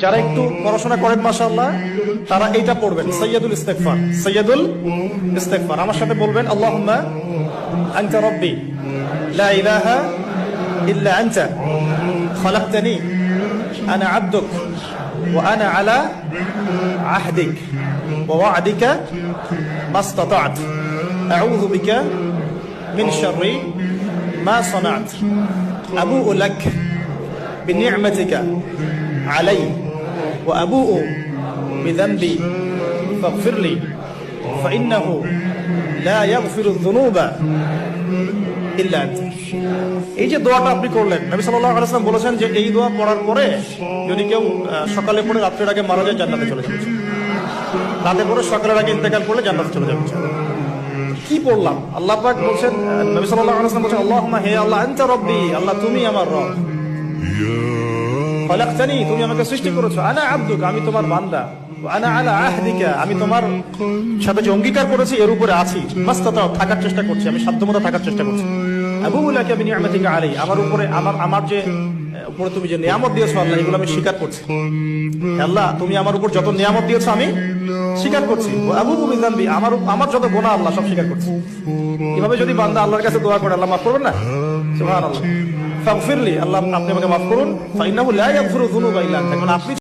যারা একটু পড়াশোনা করেন মাশাআল্লাহ তারা এইটা পড়বেন, সাইয়্যিদুল ইস্তিগফার। সাইয়্যিদুল ইস্তিগফার আমার সাথে বলবেন, আল্লাহুম্মা আনতা রাব্বি লা ইলাহা ইল্লা আনতা খালাকতানি আনা আবদুক ওয়া আনা আলা আহদিক ওয়া ওয়া'দিকা মাসতাতা'ত আউযু বিকা মিন শাররি মা সানা'ত আবু'ু লাক বিনি'মাতিকা আলাই وأبوء بذنبي فاغفر لي فإنه لا يغفر الذنوب إلا أنت। এই যে দোয়াটা আপনি করলেন, নবী সাল্লাল্লাহু আলাইহি ওয়াসাল্লাম বলেছেন যে এই দোয়া পড়ার পরে যদি কেউ সকালে পড়ে রাতের আগে মারা যায় জান্নাতে চলে যাবে, রাতে পড়ে সকালের আগে ইন্তেকাল করলে জান্নাতে চলে যাবে। কি পড়লাম? আল্লাহ পাক বলছেন, নবী সাল্লাল্লাহু আলাইহি ওয়াসাল্লাম বলেছেন, আল্লাহুম্মা হে আল্লাহ আনতা রাব্বি, আল্লাহ তুমি আমার রব, খালাকতানি তুমি আমাকে সৃষ্টি করেছো, আনা আবদুক আমি তোমার বান্দা, আনা আলা আহদিকা আমি তোমার সাথে যে অঙ্গীকার করেছি এর উপরে আছি, মাসতাতাও থাকার চেষ্টা করছি, আমি সাধ্যমতো থাকার চেষ্টা করছি, আবুউ লাকা বিনি'মাতিকা আলাই আমার উপরে আমার যে উপরে তুমি যে নিয়ামত দিয়েছো আল্লাহ এগুলো আমি স্বীকার করছি। আল্লাহ তুমি আমার উপর যত নিয়ামত দিয়েছো আমি স্বীকার করছি, আবুউ বিযানবি আমার যত গুনাহ আল্লাহ সব স্বীকার করছি। এভাবে যদি বান্দা আল্লাহর কাছে দোয়া করে আল্লাহ মাফ করবেন না? সুবহানাল্লাহ। ফাগফিরলি আল্লাহ আপনি আমাকে মাফ করুন, ফাইন্নাহু লা ইয়াগফিরু যুনুবা ইল্লা আনতা। এখন আপনি